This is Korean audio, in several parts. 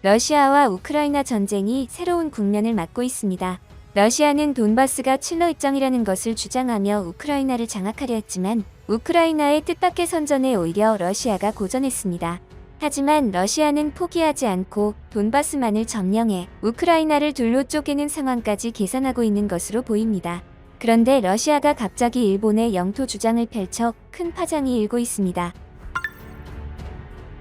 러시아와 우크라이나 전쟁이 새로운 국면을 맞고 있습니다. 러시아는 돈바스가 칠러 입장이라는 것을 주장하며 우크라이나를 장악하려 했지만 우크라이나의 뜻밖의 선전에 오히려 러시아가 고전했습니다. 하지만 러시아는 포기하지 않고 돈바스만을 점령해 우크라이나를 둘로 쪼개는 상황까지 계산하고 있는 것으로 보입니다. 그런데 러시아가 갑자기 일본의 영토 주장을 펼쳐 큰 파장이 일고 있습니다.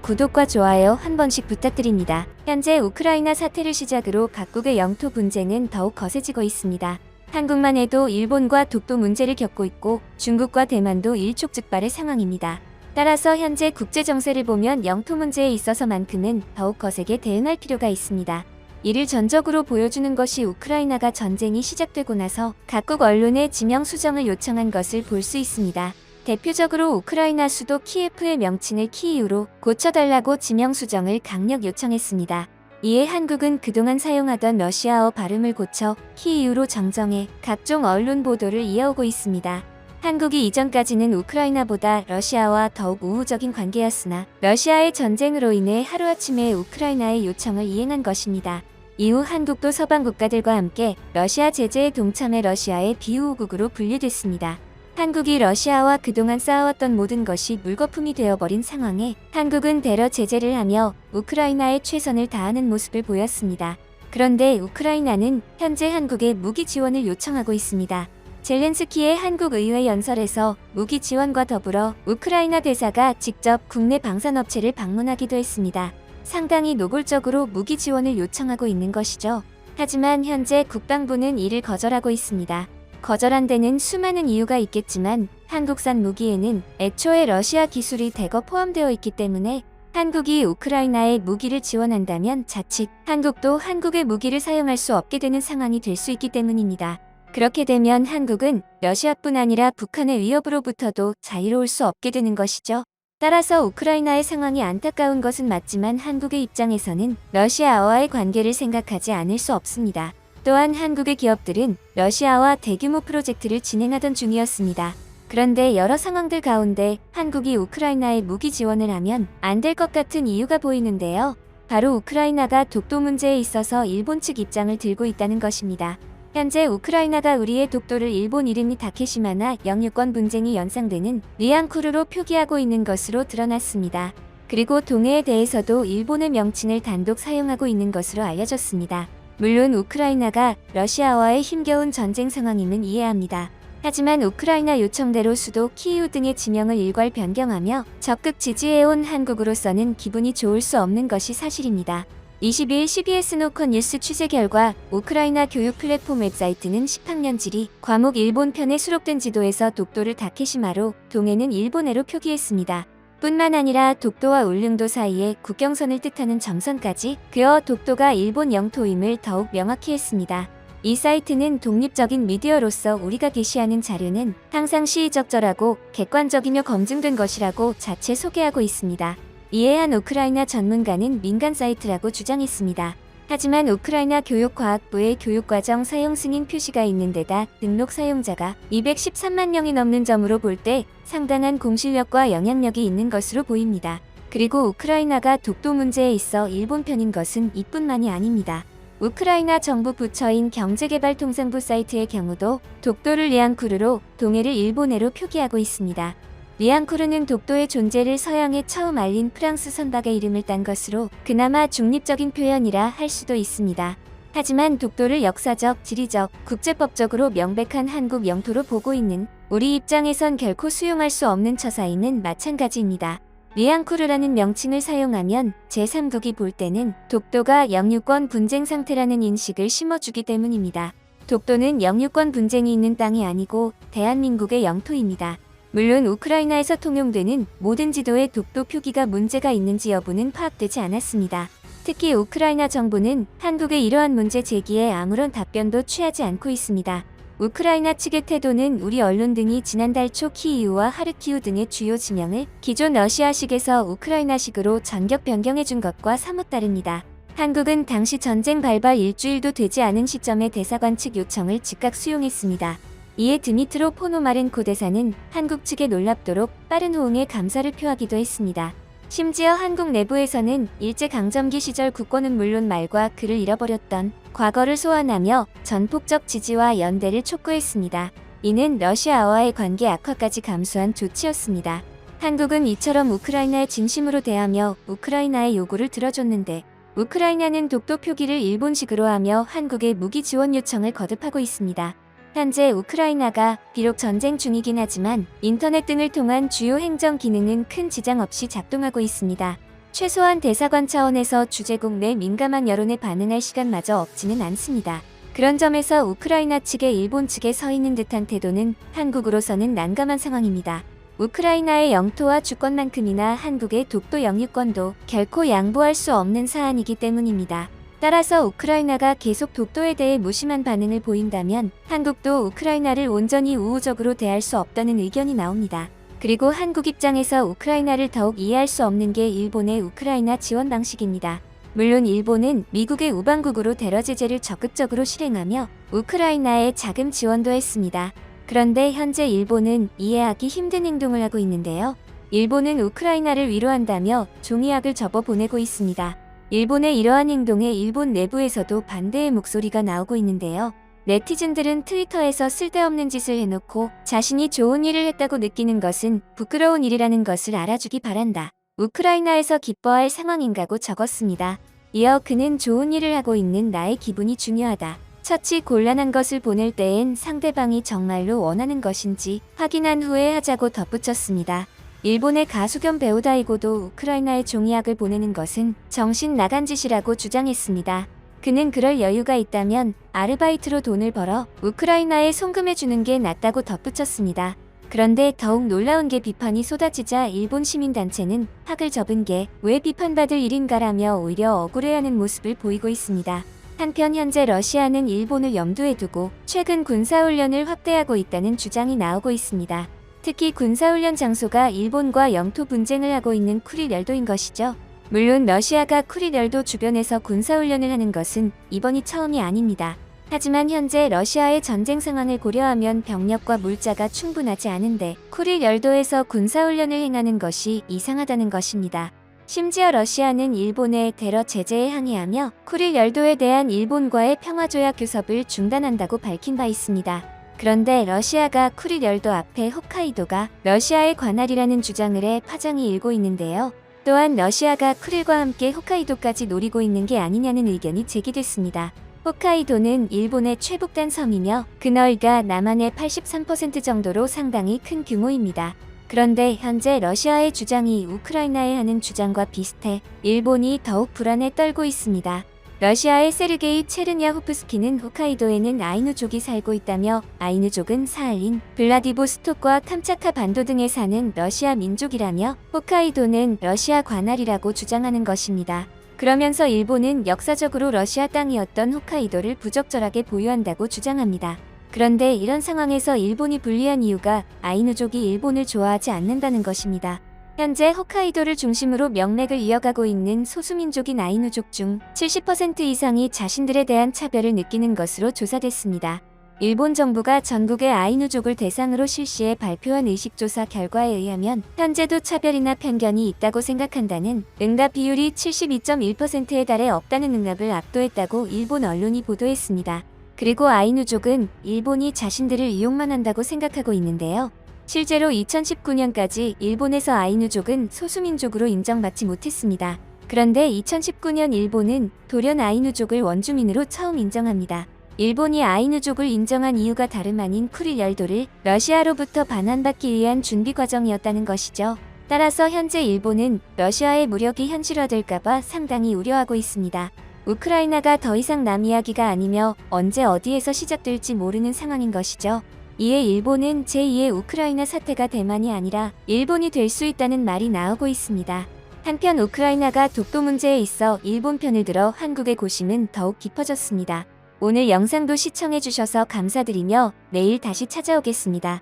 구독과 좋아요 한 번씩 부탁드립니다. 현재 우크라이나 사태를 시작으로 각국의 영토 분쟁은 더욱 거세지고 있습니다. 한국만 해도 일본과 독도 문제를 겪고 있고 중국과 대만도 일촉즉발의 상황입니다. 따라서 현재 국제 정세를 보면 영토 문제에 있어서만큼은 더욱 거세게 대응할 필요가 있습니다. 이를 전적으로 보여주는 것이 우크라이나가 전쟁이 시작되고 나서 각국 언론에 지명 수정을 요청한 것을 볼 수 있습니다. 대표적으로 우크라이나 수도 키예프의 명칭을 키이우로 고쳐달라고 지명 수정을 강력 요청했습니다. 이에 한국은 그동안 사용하던 러시아어 발음을 고쳐 키이우로 정정해 각종 언론 보도를 이어오고 있습니다. 한국이 이전까지는 우크라이나보다 러시아와 더욱 우호적인 관계였으나 러시아의 전쟁으로 인해 하루아침에 우크라이나의 요청을 이행한 것입니다. 이후 한국도 서방 국가들과 함께 러시아 제재에 동참해 러시아의 비우호국으로 분류됐습니다. 한국이 러시아와 그동안 쌓아왔던 모든 것이 물거품이 되어버린 상황에 한국은 대러 제재를 하며 우크라이나에 최선을 다하는 모습을 보였습니다. 그런데 우크라이나는 현재 한국에 무기 지원을 요청하고 있습니다. 젤렌스키의 한국 의회 연설에서 무기 지원과 더불어 우크라이나 대사가 직접 국내 방산업체를 방문하기도 했습니다. 상당히 노골적으로 무기 지원을 요청하고 있는 것이죠. 하지만 현재 국방부는 이를 거절하고 있습니다. 거절한 데는 수많은 이유가 있겠지만 한국산 무기에는 애초에 러시아 기술이 대거 포함되어 있기 때문에 한국이 우크라이나에 무기를 지원한다면 자칫 한국도 한국의 무기를 사용할 수 없게 되는 상황이 될 수 있기 때문입니다. 그렇게 되면 한국은 러시아뿐 아니라 북한의 위협으로부터도 자유로울 수 없게 되는 것이죠. 따라서 우크라이나의 상황이 안타까운 것은 맞지만 한국의 입장에서는 러시아와의 관계를 생각하지 않을 수 없습니다. 또한 한국의 기업들은 러시아와 대규모 프로젝트를 진행하던 중이었습니다. 그런데 여러 상황들 가운데 한국이 우크라이나에 무기 지원을 하면 안 될 것 같은 이유가 보이는데요. 바로 우크라이나가 독도 문제에 있어서 일본 측 입장을 들고 있다는 것입니다. 현재 우크라이나가 우리의 독도를 일본 이름이 다케시마나 영유권 분쟁이 연상되는 리앙쿠르로 표기하고 있는 것으로 드러났습니다. 그리고 동해에 대해서도 일본의 명칭을 단독 사용하고 있는 것으로 알려졌습니다. 물론 우크라이나가 러시아와의 힘겨운 전쟁 상황임은 이해합니다. 하지만 우크라이나 요청대로 수도 키이우 등의 지명을 일괄 변경하며 적극 지지해온 한국으로서는 기분이 좋을 수 없는 것이 사실입니다. 22일 CBS 노컷 뉴스 취재 결과 우크라이나 교육 플랫폼 웹사이트는 10학년 지리 과목 일본 편에 수록된 지도에서 독도를 다케시마로 동해는 일본해로 표기했습니다. 뿐만 아니라 독도와 울릉도 사이에 국경선을 뜻하는 점선까지 그어 독도가 일본 영토임을 더욱 명확히 했습니다. 이 사이트는 독립적인 미디어로서 우리가 게시하는 자료는 항상 시의적절하고 객관적이며 검증된 것이라고 자체 소개하고 있습니다. 이에 한 우크라이나 전문가는 민간 사이트라고 주장했습니다. 하지만 우크라이나 교육과학부의 교육과정 사용 승인 표시가 있는 데다 등록 사용자가 213만 명이 넘는 점으로 볼 때 상당한 공실력과 영향력이 있는 것으로 보입니다. 그리고 우크라이나가 독도 문제에 있어 일본 편인 것은 이뿐만이 아닙니다. 우크라이나 정부 부처인 경제개발통상부 사이트의 경우도 독도를 리앙쿠르로 동해를 일본해로 표기하고 있습니다. 리앙쿠르는 독도의 존재를 서양에 처음 알린 프랑스 선박의 이름을 딴 것으로 그나마 중립적인 표현이라 할 수도 있습니다. 하지만 독도를 역사적, 지리적, 국제법적으로 명백한 한국 영토로 보고 있는 우리 입장에선 결코 수용할 수 없는 처사임은 마찬가지입니다. 리앙쿠르라는 명칭을 사용하면 제3국이 볼 때는 독도가 영유권 분쟁 상태라는 인식을 심어주기 때문입니다. 독도는 영유권 분쟁이 있는 땅이 아니고 대한민국의 영토입니다. 물론 우크라이나에서 통용되는 모든 지도에 독도 표기가 문제가 있는지 여부는 파악되지 않았습니다. 특히 우크라이나 정부는 한국의 이러한 문제 제기에 아무런 답변도 취하지 않고 있습니다. 우크라이나 측의 태도는 우리 언론 등이 지난달 초 키이우와 하르키우 등의 주요 지명을 기존 러시아식에서 우크라이나식으로 전격 변경해준 것과 사뭇 다릅니다. 한국은 당시 전쟁 발발 일주일도 되지 않은 시점에 대사관 측 요청을 즉각 수용했습니다. 이에 드미트로 포노마렌코 대사는 한국 측에 놀랍도록 빠른 호응에 감사를 표하기도 했습니다. 심지어 한국 내부에서는 일제강점기 시절 국권은 물론 말과 글을 잃어버렸던 과거를 소환하며 전폭적 지지와 연대를 촉구했습니다. 이는 러시아와의 관계 악화까지 감수한 조치였습니다. 한국은 이처럼 우크라이나에 진심으로 대하며 우크라이나의 요구를 들어줬는데 우크라이나는 독도 표기를 일본식으로 하며 한국의 무기 지원 요청을 거듭하고 있습니다. 현재 우크라이나가 비록 전쟁 중이긴 하지만 인터넷 등을 통한 주요 행정 기능은 큰 지장 없이 작동하고 있습니다. 최소한 대사관 차원에서 주재국 내 민감한 여론에 반응할 시간마저 없지는 않습니다. 그런 점에서 우크라이나 측의 일본 측에 서 있는 듯한 태도는 한국으로서는 난감한 상황입니다. 우크라이나의 영토와 주권만큼이나 한국의 독도 영유권도 결코 양보할 수 없는 사안이기 때문입니다. 따라서 우크라이나가 계속 독도에 대해 무심한 반응을 보인다면 한국도 우크라이나를 온전히 우호적으로 대할 수 없다는 의견이 나옵니다. 그리고 한국 입장에서 우크라이나를 더욱 이해할 수 없는 게 일본의 우크라이나 지원 방식입니다. 물론 일본은 미국의 우방국으로 테러 제재를 적극적으로 실행하며 우크라이나에 자금 지원도 했습니다. 그런데 현재 일본은 이해하기 힘든 행동을 하고 있는데요. 일본은 우크라이나를 위로한다며 종이학을 접어 보내고 있습니다. 일본의 이러한 행동에 일본 내부에서도 반대의 목소리가 나오고 있는데요. 네티즌들은 트위터에서 쓸데없는 짓을 해놓고 자신이 좋은 일을 했다고 느끼는 것은 부끄러운 일이라는 것을 알아주기 바란다. 우크라이나에서 기뻐할 상황인가고 적었습니다. 이어 그는 좋은 일을 하고 있는 나의 기분이 중요하다. 처치 곤란한 것을 보낼 때엔 상대방이 정말로 원하는 것인지 확인한 후에 하자고 덧붙였습니다. 일본의 가수 겸 배우다이고도 우크라이나에 종이학을 보내는 것은 정신 나간 짓이라고 주장했습니다. 그는 그럴 여유가 있다면 아르바이트로 돈을 벌어 우크라이나에 송금해주는 게 낫다고 덧붙였습니다. 그런데 더욱 놀라운 게 비판이 쏟아지자 일본 시민단체는 학을 접은 게 왜 비판받을 일인가라며 오히려 억울해하는 모습을 보이고 있습니다. 한편 현재 러시아는 일본을 염두에 두고 최근 군사훈련을 확대하고 있다는 주장이 나오고 있습니다. 특히 군사훈련 장소가 일본과 영토 분쟁을 하고 있는 쿠릴 열도인 것이죠. 물론 러시아가 쿠릴 열도 주변에서 군사훈련을 하는 것은 이번이 처음이 아닙니다. 하지만 현재 러시아의 전쟁 상황을 고려하면 병력과 물자가 충분하지 않은데 쿠릴 열도에서 군사훈련을 행하는 것이 이상하다는 것입니다. 심지어 러시아는 일본의 테러 제재에 항의하며 쿠릴 열도에 대한 일본과의 평화조약 교섭을 중단한다고 밝힌 바 있습니다. 그런데 러시아가 쿠릴 열도 앞에 홋카이도가 러시아의 관할이라는 주장을 해 파장이 일고 있는데요. 또한 러시아가 쿠릴과 함께 홋카이도까지 노리고 있는 게 아니냐는 의견이 제기됐습니다. 홋카이도는 일본의 최북단 섬이며 그 너이가 남한의 83% 정도로 상당히 큰 규모입니다. 그런데 현재 러시아의 주장이 우크라이나에 하는 주장과 비슷해 일본이 더욱 불안에 떨고 있습니다. 러시아의 세르게이 체르냐호프스키는 홋카이도에는 아이누족이 살고 있다며 아이누족은 사할린, 블라디보스톡과 캄차카 반도 등에 사는 러시아 민족이라며 홋카이도는 러시아 관할이라고 주장하는 것입니다. 그러면서 일본은 역사적으로 러시아 땅이었던 홋카이도를 부적절하게 보유한다고 주장합니다. 그런데 이런 상황에서 일본이 불리한 이유가 아이누족이 일본을 좋아하지 않는다는 것입니다. 현재 홋카이도를 중심으로 명맥을 이어가고 있는 소수민족인 아이누족 중 70% 이상이 자신들에 대한 차별을 느끼는 것으로 조사됐습니다. 일본 정부가 전국의 아이누족을 대상으로 실시해 발표한 의식조사 결과에 의하면 현재도 차별이나 편견이 있다고 생각한다는 응답 비율이 72.1%에 달해 없다는 응답을 압도했다고 일본 언론이 보도했습니다. 그리고 아이누족은 일본이 자신들을 이용만 한다고 생각하고 있는데요. 실제로 2019년까지 일본에서 아이누족은 소수민족으로 인정받지 못했습니다. 그런데 2019년 일본은 돌연 아이누족을 원주민으로 처음 인정합니다. 일본이 아이누족을 인정한 이유가 다름 아닌 쿠릴 열도를 러시아로부터 반환받기 위한 준비 과정이었다는 것이죠. 따라서 현재 일본은 러시아의 무력이 현실화될까봐 상당히 우려하고 있습니다. 우크라이나가 더 이상 남 이야기가 아니며 언제 어디에서 시작될지 모르는 상황인 것이죠. 이에 일본은 제2의 우크라이나 사태가 대만이 아니라 일본이 될 수 있다는 말이 나오고 있습니다. 한편 우크라이나가 독도 문제에 있어 일본 편을 들어 한국의 고심은 더욱 깊어졌습니다. 오늘 영상도 시청해주셔서 감사드리며 내일 다시 찾아오겠습니다.